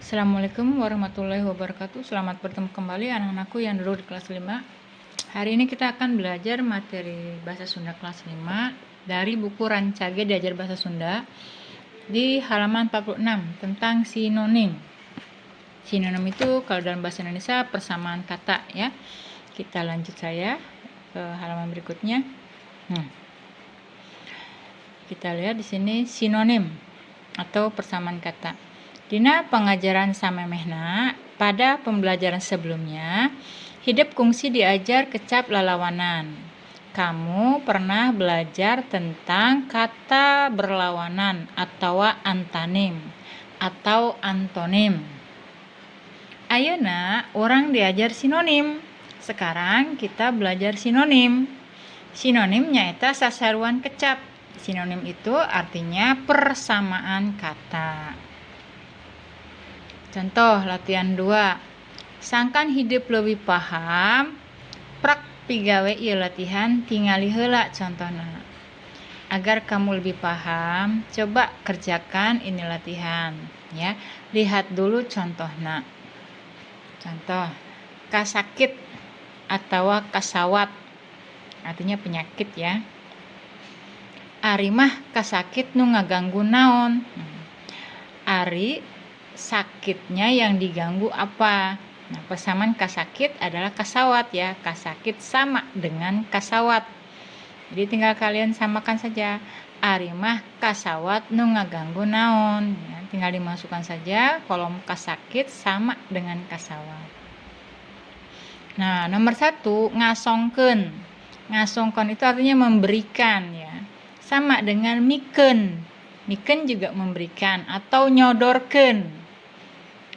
Assalamualaikum warahmatullahi wabarakatuh. Selamat bertemu kembali anak-anakku yang duduk di kelas 5. Hari ini kita akan belajar materi bahasa Sunda kelas 5 dari buku Rancage Diajar Bahasa Sunda di halaman 46 tentang sinonim. Sinonim itu kalau dalam bahasa Indonesia persamaan kata ya. Kita lanjut saya ke halaman berikutnya. Kita lihat di sini sinonim atau persamaan kata. Dina pengajaran samemehna pada pembelajaran sebelumnya, hidup kungsi diajar kecap lalawanan. Kamu pernah belajar tentang kata berlawanan atau antonim atau antonim. Ayeuna orang diajar sinonim. Sekarang kita belajar sinonim. Sinonim nyaeta sasaruan kecap. Sinonim itu artinya persamaan kata. Contoh latihan 2. Sangkan hidup lebih paham, prak pigawe ieu latihan tingali heula contohna. Agar kamu lebih paham, coba kerjakan ini latihan ya. Lihat dulu contohna. Contoh, kasakit atau kasawat artinya penyakit ya. Ari mah kasakit nu ngaganggu naon. Ari sakitnya yang diganggu apa? Nah, persamaan kasakit adalah kasawat ya. Kasakit sama dengan kasawat. Jadi tinggal kalian samakan saja. Ari mah kasawat nu ngaganggu naon. Ya, tinggal dimasukkan saja kolom kasakit sama dengan kasawat. Nah, nomor 1 ngasongkeun. Ngasongkeun itu artinya memberikan ya. Sama dengan mikeun. Mikeun juga memberikan atau nyodorkeun.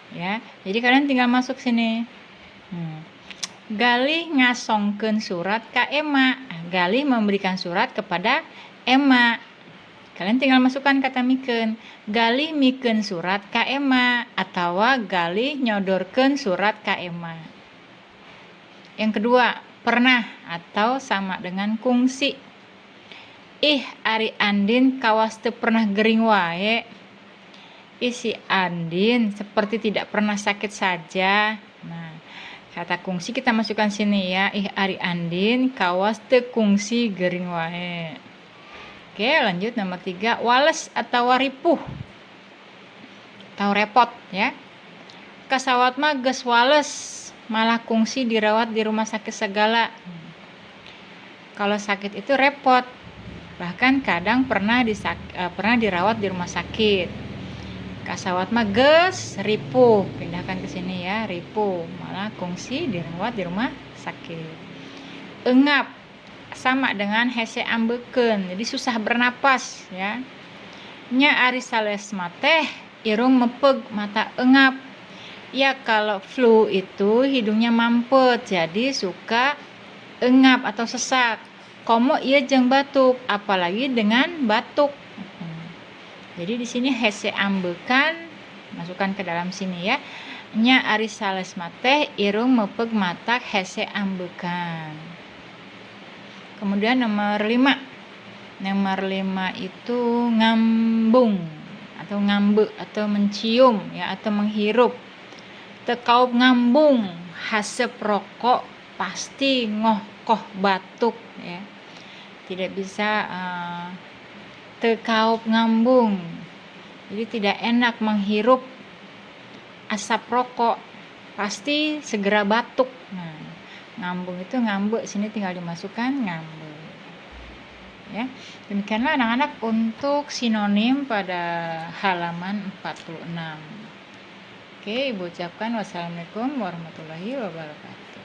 Ya, jadi kalian tinggal masuk sini. Galih ngasongkeun surat ka Ema. Galih memberikan surat kepada Ema. Kalian tinggal masukkan kata mikeun. Galih mikeun surat ka Ema atau galih nyodorkeun surat ka Ema. Yang kedua, pernah atau sama dengan kungsi. Ih, Ari Andin kawas teu pernah gering wae. Si Andin seperti tidak pernah sakit saja. Nah, kata kungsi kita masukkan sini ya. Ih, Ari Andin kawas teu kungsi gering wae. Oke, lanjut nomor 3. Wales atau ripuh atau repot ya. Kasawat mah geus wales, malah kungsi dirawat di rumah sakit segala. Kalau sakit itu repot. Bahkan kadang pernah dirawat di rumah sakit. Kasawat mah geus ripuh, pindahkan ke sini ya, ripuh, malah kungsi dirawat di rumah sakit. Engap sama dengan hese ambeukeun, jadi susah bernapas ya. Nya ari salesma teh irung mepeg mata engap. Ya kalau flu itu hidungnya mampet, jadi suka engap atau sesak. Komo ieu jeung batuk, apalagi dengan batuk. Jadi di sini hese ambeukan masukkan ke dalam sini ya. Nya ari salesma teh irung mepeg matak hese ambeukan. Kemudian nomor 5. Nomor 5 itu ngambung atau ngambe atau mencium ya atau menghirup. Teu kaup ngambung, haseup rokok pasti ngohkoh batuk ya. Tidak bisa teu kaup ngambung. Jadi tidak enak menghirup asap rokok, pasti segera batuk. Nah, ngambung itu ngambe, sini tinggal dimasukkan ngambe. Ya. Demikianlah anak-anak untuk sinonim pada halaman 46. Oke, Ibu ucapkan wassalamualaikum warahmatullahi wabarakatuh.